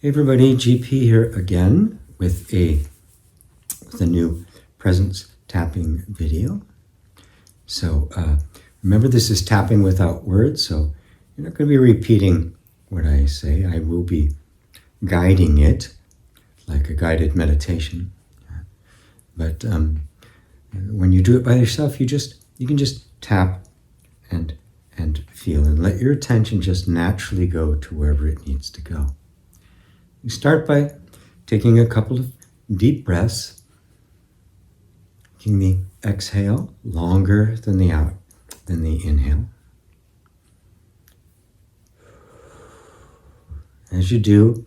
Hey everybody, GP here again with a new presence tapping video. So remember, this is tapping without words, so you're not going to be repeating what I say. I will be guiding it like a guided meditation. But when you do it by yourself, you can just tap and feel and let your attention just naturally go to wherever it needs to go. You start by taking a couple of deep breaths, making the exhale longer than the inhale. As you do,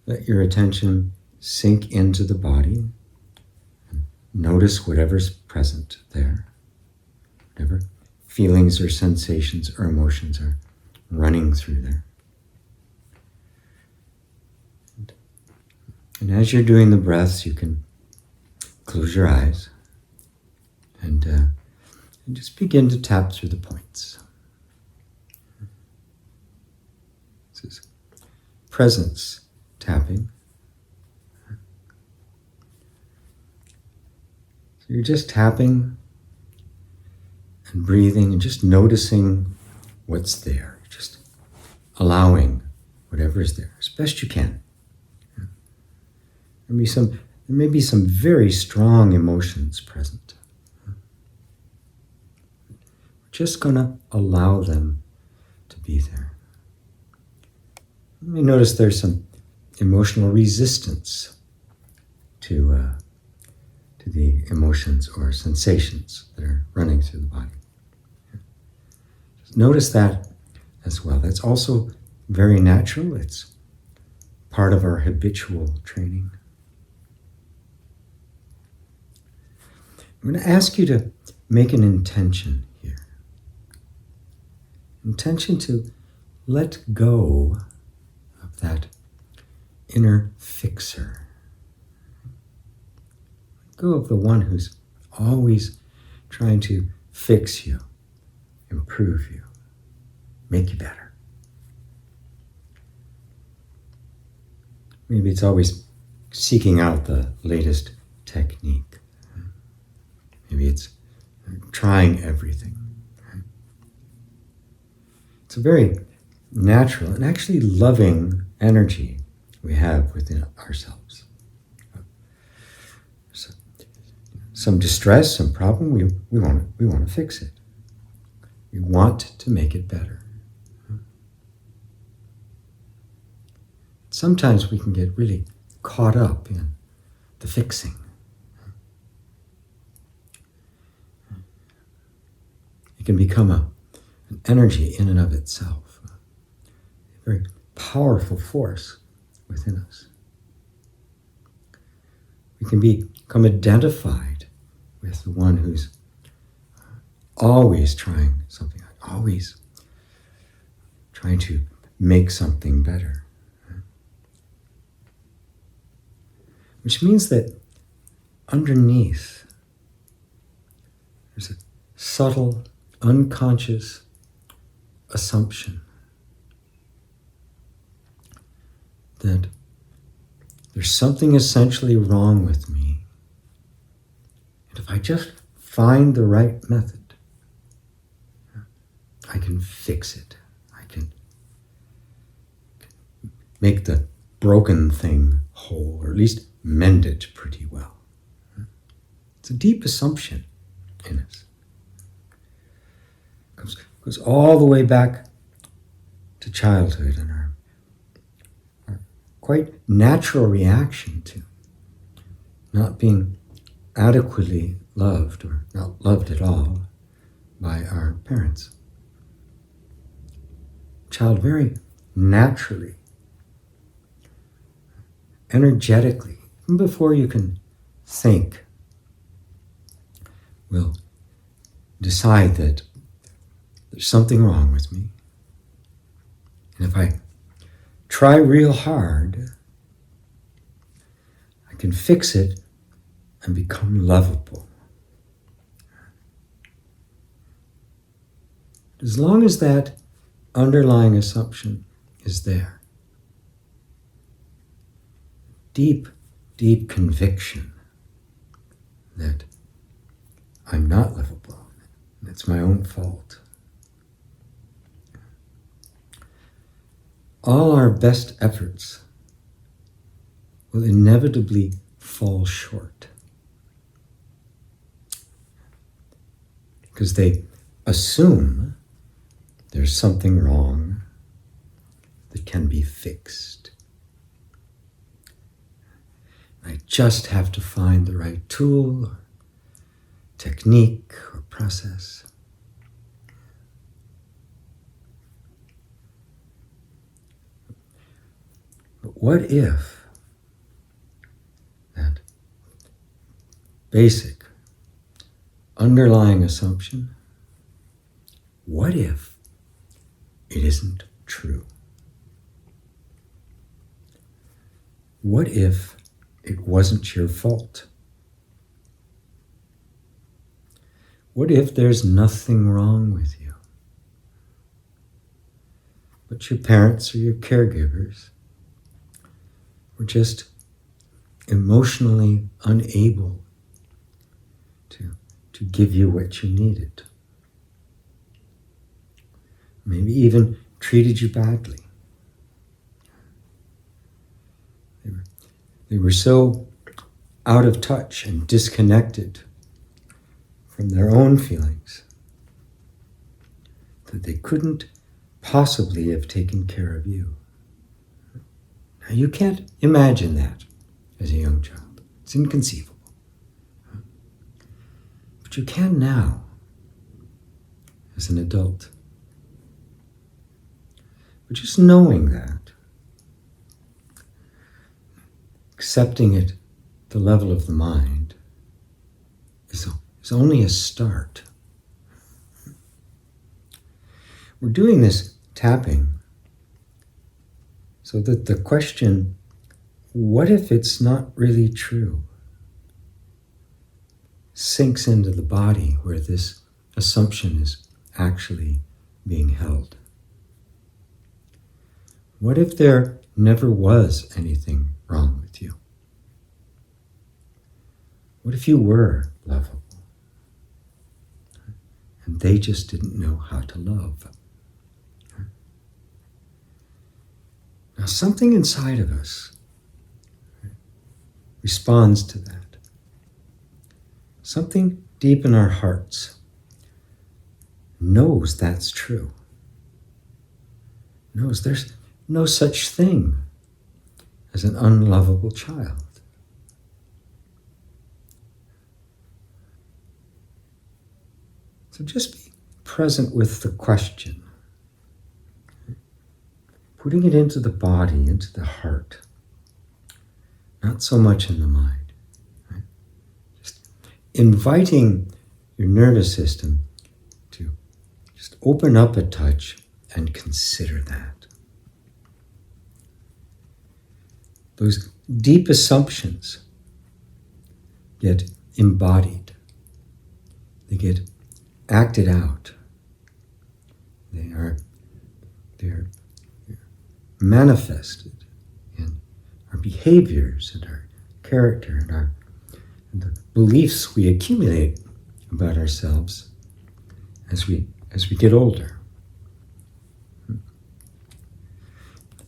let your attention sink into the body and notice whatever's present there, whatever feelings or sensations or emotions are running through there. And as you're doing the breaths, you can close your eyes and just begin to tap through the points. This is presence tapping. So you're just tapping and breathing and just noticing what's there, just allowing whatever is there as best you can. There may be some very strong emotions present. We're just going to allow them to be there. You may notice there's some emotional resistance to the emotions or sensations that are running through the body. Just notice that as well. That's also very natural. It's part of our habitual training. I'm going to ask you to make an intention here. Intention to let go of that inner fixer. Let go of the one who's always trying to fix you, improve you, make you better. Maybe it's always seeking out the latest technique. Maybe it's trying everything. It's a very natural and actually loving energy we have within ourselves. So, some distress, some problem, we want to fix it. We want to make it better. Sometimes we can get really caught up in the fixing. It can become an energy in and of itself, a very powerful force within us. We can become identified with the one who's always trying something, always trying to make something better. Which means that underneath, there's a subtle, unconscious assumption that there's something essentially wrong with me. And if I just find the right method, I can fix it. I can make the broken thing whole, or at least mend it pretty well. It's a deep assumption in us. Goes all the way back to childhood and our quite natural reaction to not being adequately loved or not loved at all by our parents. Child very naturally, energetically, even before you can think, will decide that there's something wrong with me. And if I try real hard, I can fix it and become lovable. As long as that underlying assumption is there, deep, deep conviction that I'm not livable, and it's my own fault. All our best efforts will inevitably fall short because they assume there's something wrong that can be fixed. I just have to find the right tool, or technique, or process. But what if that basic underlying assumption, what if it isn't true? What if it wasn't your fault? What if there's nothing wrong with you, but your parents or your caregivers were just emotionally unable to give you what you needed? Maybe even treated you badly. They were so out of touch and disconnected from their own feelings that they couldn't possibly have taken care of you. Now, you can't imagine that as a young child. It's inconceivable. But you can now as an adult. But just knowing that, accepting it at the level of the mind, is only a start. We're doing this tapping so that the question, what if it's not really true, sinks into the body where this assumption is actually being held. What if there never was anything wrong with you? What if you were lovable and they just didn't know how to love? Now, something inside of us responds to that. Something deep in our hearts knows that's true. Knows there's no such thing as an unlovable child. So just be present with the question, putting it into the body, into the heart, not so much in the mind. Right? Just inviting your nervous system to just open up a touch and consider that. Those deep assumptions get embodied. They get acted out. They're manifested in our behaviors and our character and the beliefs we accumulate about ourselves as we get older.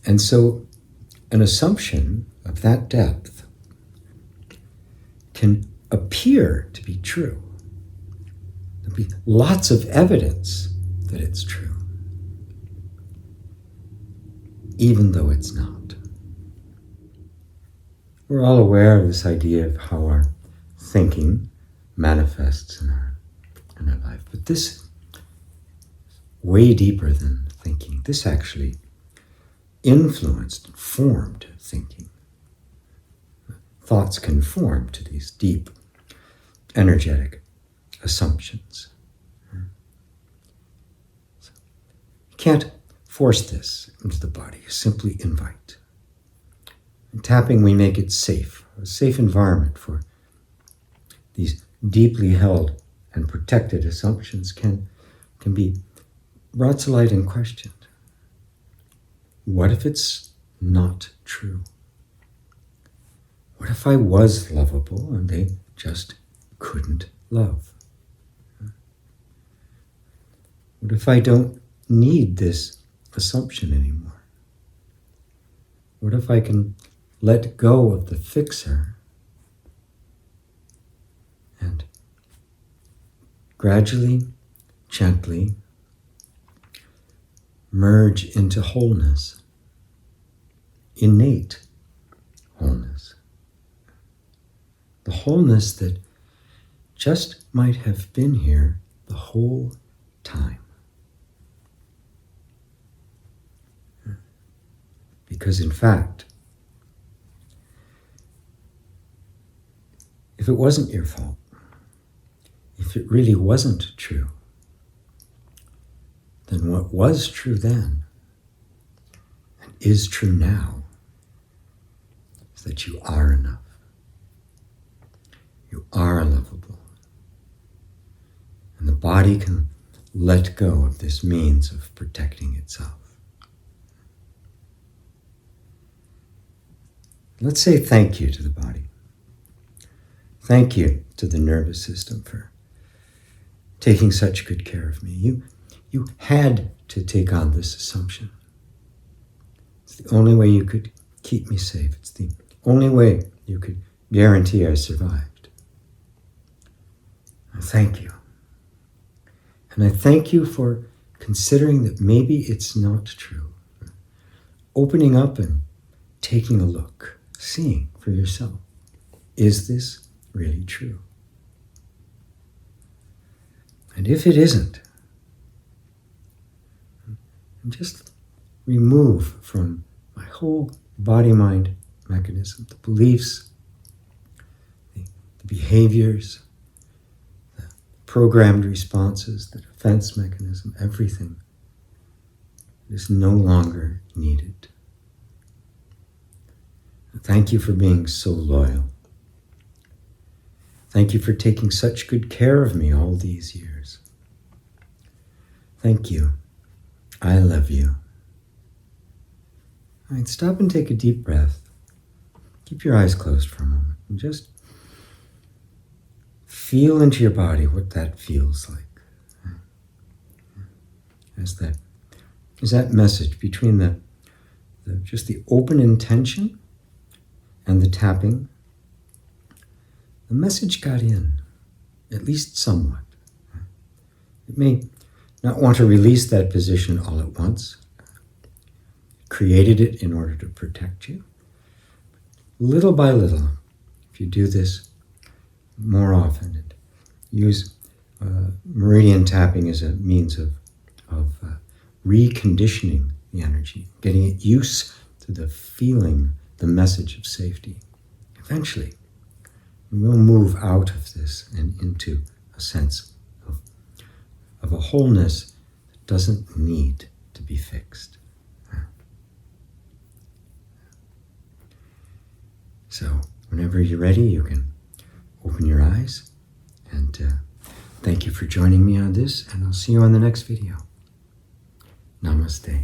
And so an assumption of that depth can appear to be true. There'll be lots of evidence that it's true, even though it's not. We're all aware of this idea of how our thinking manifests in our life, but this is way deeper than thinking. This actually influenced and formed thinking. Thoughts can form to these deep, energetic assumptions. So you can't force this into the body. You simply invite. In tapping, we make it safe, a safe environment for these deeply held and protected assumptions can be brought to light and questioned. What if it's not true? What if I was lovable and they just couldn't love? What if I don't need this assumption anymore? What if I can let go of the fixer and gradually, gently merge into wholeness, innate wholeness, the wholeness that just might have been here the whole time. Because in fact, if it wasn't your fault, if it really wasn't true, then what was true then and is true now is that you are enough. You are lovable. And the body can let go of this means of protecting itself. Let's say thank you to the body. Thank you to the nervous system for taking such good care of me. You had to take on this assumption. It's the only way you could keep me safe. It's the only way you could guarantee I survived. I thank you. And I thank you for considering that maybe it's not true. Opening up and taking a look, seeing for yourself. Is this really true? And if it isn't, just remove from my whole body-mind mechanism the beliefs, the behaviors, the programmed responses, the defense mechanism, everything is no longer needed. Thank you for being so loyal. Thank you for taking such good care of me all these years. Thank you. I love you. All right, stop and take a deep breath. Keep your eyes closed for a moment and just feel into your body what that feels like. As that message between the just the open intention and the tapping, the message got in, at least somewhat. It may not want to release that position all at once. Created it in order to protect you. Little by little, if you do this more often and use meridian tapping as a means of reconditioning the energy, getting it used to the feeling, the message of safety, eventually we'll move out of this and into a sense of a wholeness that doesn't need to be fixed. So whenever you're ready, you can open your eyes, and thank you for joining me on this, and I'll see you on the next video. Namaste.